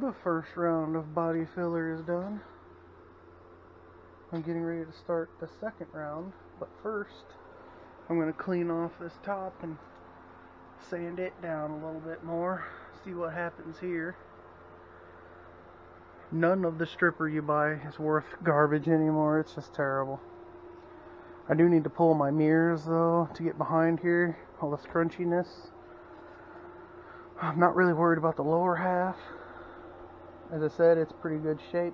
The first round of body filler is done. I'm getting ready to start the second round, but first I'm going to clean off this top and sand it down a little bit more, see what happens here. None of the stripper you buy is worth garbage anymore. It's just terrible. I do need to pull my mirrors though to get behind here, all the scrunchiness. I'm not really worried about the lower half. As I said, it's pretty good shape,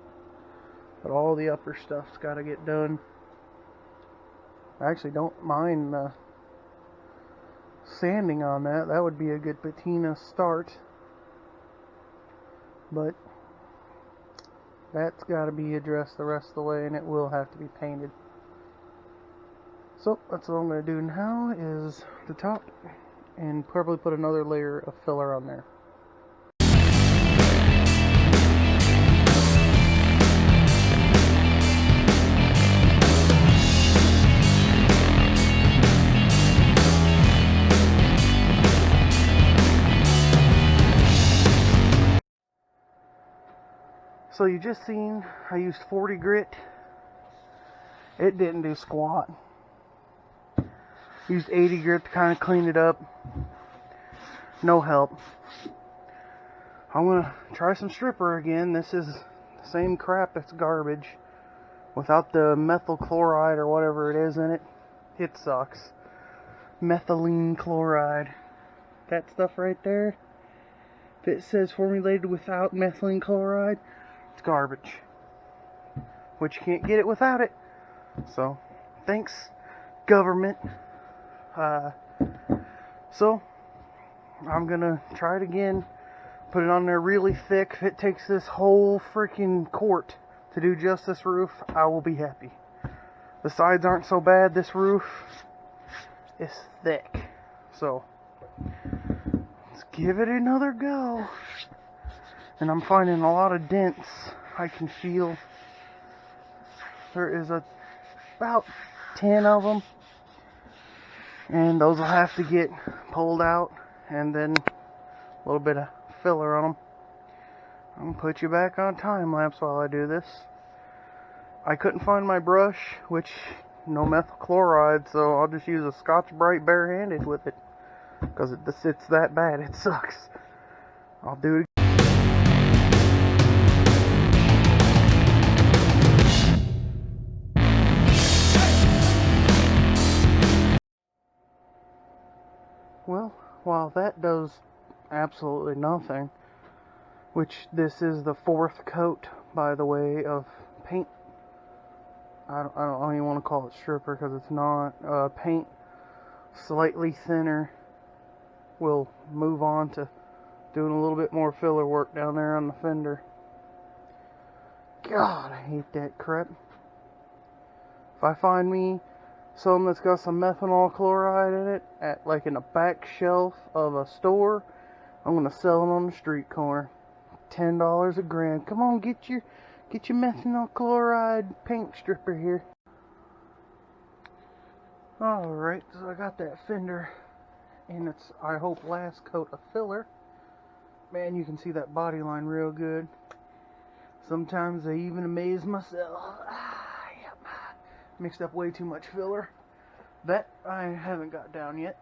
but all the upper stuff's got to get done. I actually don't mind sanding on that. That would be a good patina start, but that's got to be addressed the rest of the way, and it will have to be painted. So that's what I'm going to do now is the top and probably put another layer of filler on there. So you just seen I used 40 grit. It didn't do squat. Used 80 grit to kind of clean it up. No help. I'm gonna try some stripper again. This is the same crap. It's garbage. Without the methyl chloride or whatever it is in it, it sucks. Methylene chloride. That stuff right there. If it says formulated without methylene chloride, it's garbage. But you can't get it without it. So, thanks, government. So, I'm gonna try it again. Put it on there really thick. If it takes this whole freaking quart to do just this roof, I will be happy. The sides aren't so bad. This roof is thick. So, let's give it another go. And I'm finding a lot of dents. I can feel there is about 10 of them. And those will have to get pulled out. And then a little bit of filler on them. I'm going to put you back on time lapse while I do this. I couldn't find my brush, which no methyl chloride, so I'll just use a Scotch-Brite barehanded with it. Because it's that bad. It sucks. I'll do it. Well, while that does absolutely nothing, which this is the 4th coat, by the way, of paint. I don't even want to call it stripper because it's not. Paint slightly thinner. We'll move on to doing a little bit more filler work down there on the fender. God, I hate that crap. If I find me some that's got some methanol chloride in it at like in a back shelf of a store, I'm gonna sell them on the street corner. $10 a gram. Come on, get your methanol chloride paint stripper here. Alright, so I got that fender in its, I hope, last coat of filler. Man, you can see that body line real good. Sometimes I even amaze myself. Yep. Mixed up way too much filler. That I haven't got down yet.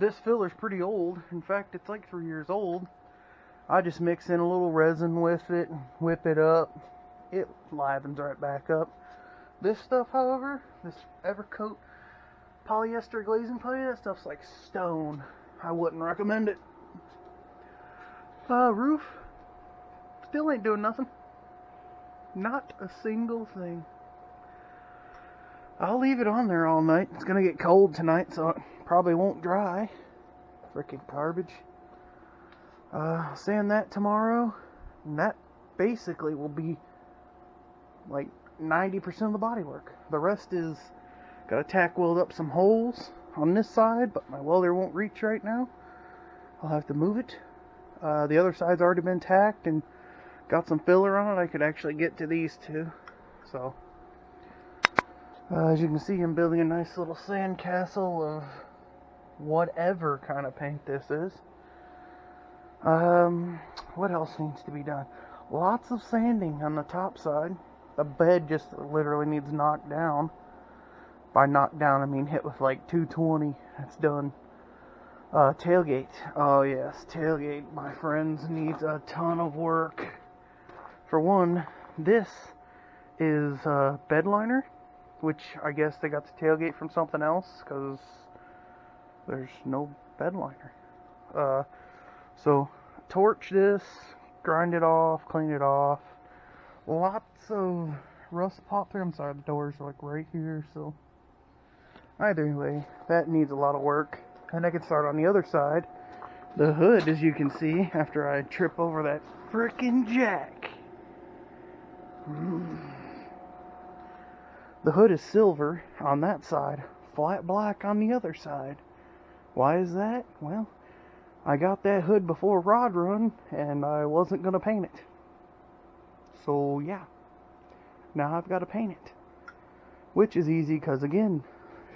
This filler's pretty old. In fact, it's like 3 years old. I just mix in a little resin with it and whip it up. It livens right back up. This stuff, however, this Evercoat polyester glazing putty, that stuff's like stone. I wouldn't recommend it. Roof still ain't doing nothing. Not a single thing. I'll leave it on there all night. It's gonna get cold tonight, so it probably won't dry. Frickin' garbage. Sand that tomorrow, and that basically will be like 90% of the body work. The rest is gotta tack weld up some holes on this side, but my welder won't reach right now. I'll have to move it. The other side's already been tacked and got some filler on it. I could actually get to these two. So, as you can see, I'm building a nice little sand castle of whatever kind of paint this is. What else needs to be done? Lots of sanding on the top side. The bed just literally needs knocked down. By knocked down, I mean hit with like 220. It's done. Tailgate. Oh yes, tailgate, my friends, needs a ton of work. For one, this is bed liner, which I guess they got the tailgate from something else, because there's no bed liner. So torch this, grind it off, clean it off. Lots of rust pop through. I'm sorry, the doors are like right here, so either way, that needs a lot of work. And I can start on the other side. The hood, as you can see, after I trip over that frickin' jack. The hood is silver on that side, flat black on the other side. Why is that? Well, I got that hood before rod run, and I wasn't going to paint it. So, yeah. Now I've got to paint it. Which is easy, because again,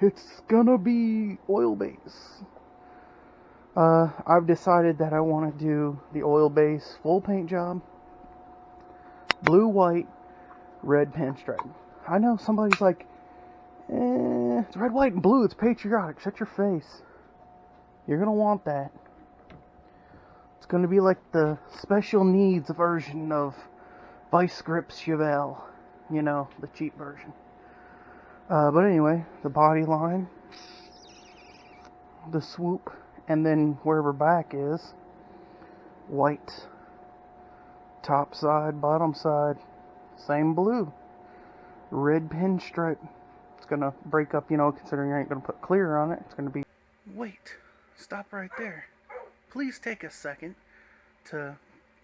it's gonna be oil base. I've decided that I want to do the oil base full paint job. Blue, white, red pinstripe. I know somebody's like, it's red, white, and blue. It's patriotic. Shut your face. You're gonna want that. It's gonna be like the special needs version of Vice Grip Chevelle. You know, the cheap version. But anyway, the body line, the swoop, and then wherever back is, white. Top side, bottom side, same blue. Red pinstripe. It's gonna break up, you know, considering I ain't gonna put clear on it. It's gonna be... Wait, stop right there. Please take a second to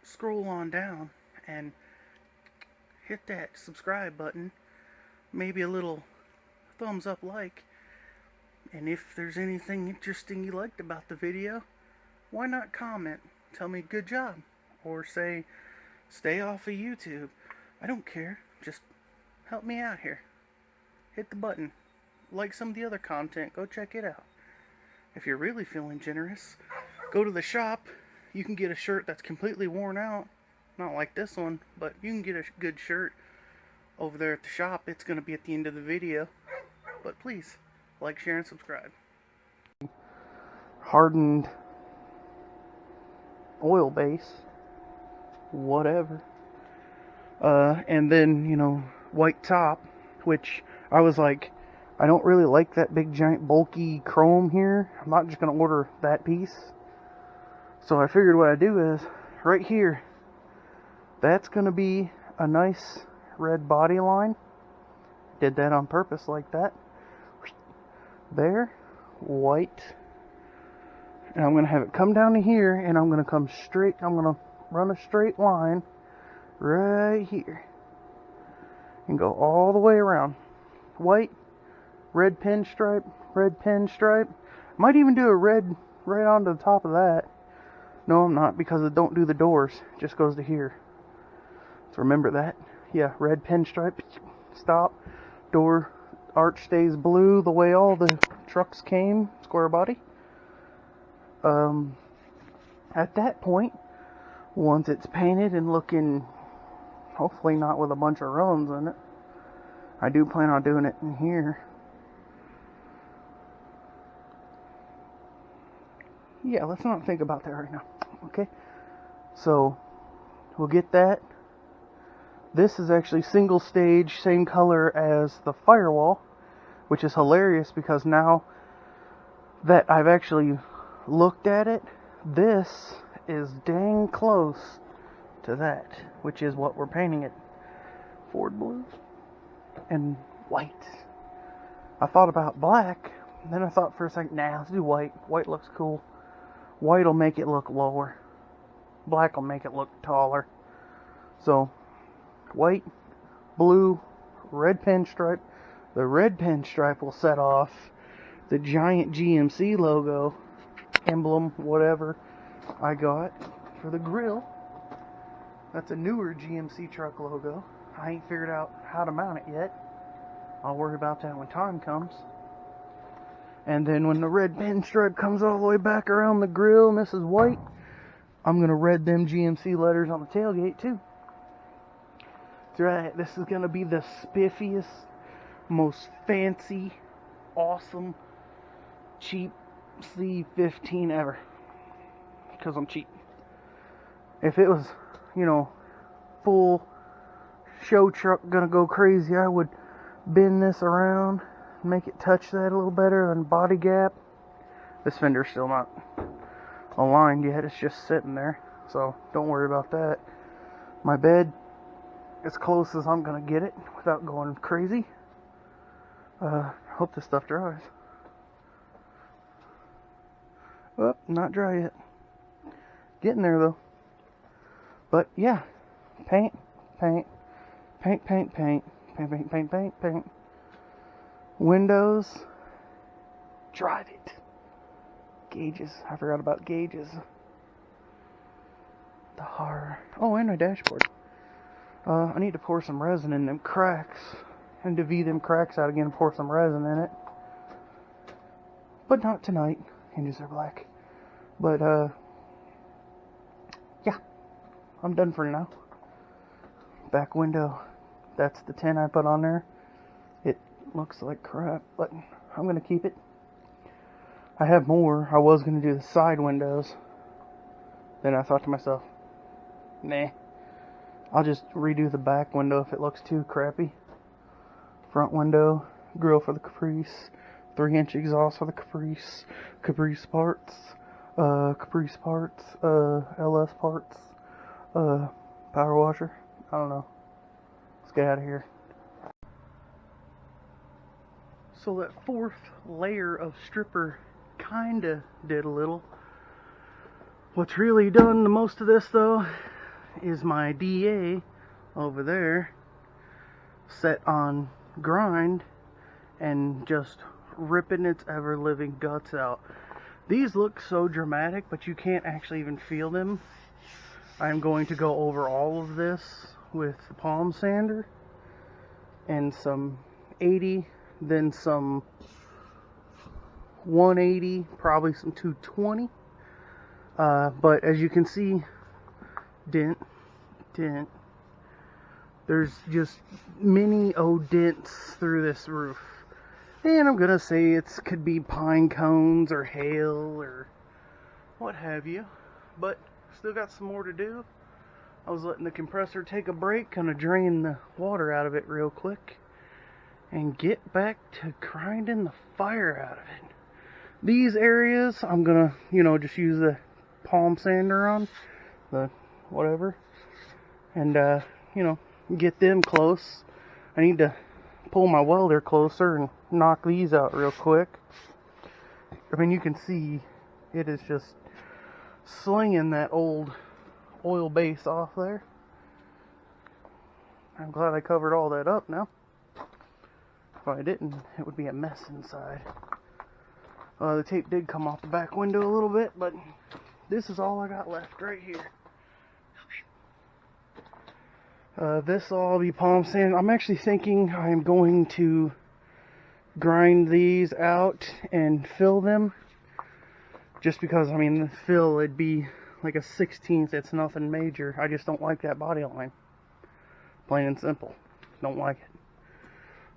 scroll on down and hit that subscribe button. Maybe a little thumbs up like, and if there's anything interesting you liked about the video, why not comment, tell me good job, or say stay off of YouTube. I don't care, just help me out here. Hit the button, like some of the other content, go check it out. If you're really feeling generous, go to the shop. You can get a shirt that's completely worn out, not like this one, but you can get a good shirt over there at the shop. It's going to be at the end of the video. But please, like, share, and subscribe. Hardened oil base. Whatever. And then, you know, white top. Which, I was like, I don't really like that big, giant, bulky chrome here. I'm not just going to order that piece. So I figured what I'd do is, right here, that's going to be a nice red body line. Did that on purpose like that. There, white, and I'm going to have it come down to here, and I'm going to come straight, I'm going to run a straight line right here, and go all the way around. White, red pinstripe, might even do a red right onto the top of that. No, I'm not, because it don't do the doors, it just goes to here. So remember that. Yeah, red pinstripe, stop, door, arch stays blue the way all the trucks came, square body. At that point, once it's painted and looking, hopefully not with a bunch of runs in it, I do plan on doing it in here. Yeah, let's not think about that right now, okay? So, we'll get that. This is actually single stage, same color as the firewall, which is hilarious because now that I've actually looked at it, this is dang close to that, which is what we're painting it. Ford blue and white. I thought about black, then I thought for a second, nah, let's do white. White looks cool. White will make it look lower. Black will make it look taller. So, white, blue, red pinstripe. The red pinstripe will set off the giant GMC logo, emblem, whatever I got for the grill. That's a newer GMC truck logo. I ain't figured out how to mount it yet. I'll worry about that when time comes. And then when the red pinstripe comes all the way back around the grill and this is white, I'm going to read them GMC letters on the tailgate too. That's right, this is going to be the spiffiest, most fancy, awesome, cheap C15 ever. Because I'm cheap. If it was, you know, full show truck gonna go crazy, I would bend this around, make it touch that a little better than body gap. This fender's still not aligned yet, it's just sitting there, so don't worry about that. My bed, as close as I'm gonna get it without going crazy. Hope this stuff dries. Oh, not dry yet. Getting there though. But yeah, paint, paint, paint, paint, paint, paint, paint, paint, paint, paint. Windows, drive it. Gauges, I forgot about gauges. The horror. Oh, and my dashboard. I need to pour some resin in them cracks. And to V them cracks out again and pour some resin in it. But not tonight. Hinges are black. But, yeah. I'm done for now. Back window. That's the 10 I put on there. It looks like crap, but I'm going to keep it. I have more. I was going to do the side windows. Then I thought to myself, nah. I'll just redo the back window if it looks too crappy. Front window, grill for the Caprice, 3-inch exhaust for the Caprice, Caprice parts, LS parts, power washer. I don't know. Let's get out of here. So that fourth layer of stripper kinda did a little. What's really done the most of this though is my DA over there set on grind and just ripping its ever-living guts out. These look so dramatic, but you can't actually even feel them. I'm going to go over all of this with the palm sander and some 80, then some 180, probably some 220. But as you can see, dent. There's just many dents through this roof. And I'm gonna say it could be pine cones or hail or what have you. But still got some more to do. I was letting the compressor take a break, gonna drain the water out of it real quick and get back to grinding the fire out of it. These areas I'm gonna, just use the palm sander on, the whatever, and get them close. I need to pull my welder closer and knock these out real quick. I mean, you can see it is just slinging that old oil base off there. I'm glad I covered all that up now. If I didn't, it would be a mess inside. The tape did come off the back window a little bit, but this is all I got left right here. This will all be palm sand. I'm actually thinking I'm going to grind these out and fill them. Just because, the fill, it'd be like a 16th. It's nothing major. I just don't like that body line. Plain and simple. Don't like it.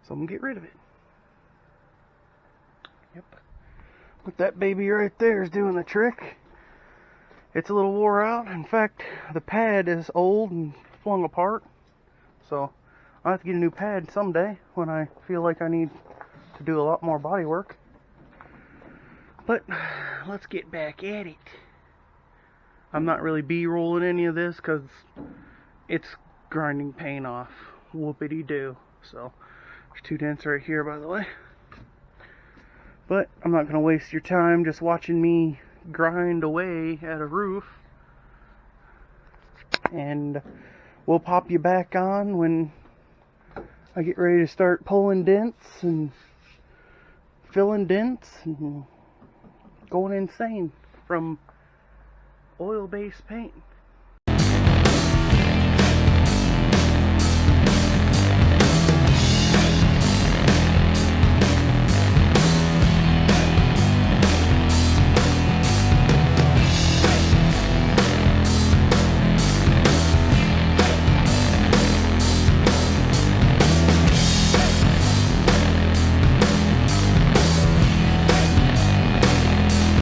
So I'm going to get rid of it. Yep. Look, that baby right there is doing the trick. It's a little wore out. In fact, the pad is old and flung apart. So I'll have to get a new pad someday when I feel like I need to do a lot more body work. But let's get back at it. I'm not really B-rolling any of this because it's grinding paint off. Whoopity-doo. So there's 2 dents right here, by the way. But I'm not going to waste your time just watching me grind away at a roof. And we'll pop you back on when I get ready to start pulling dents and filling dents and going insane from oil-based paint.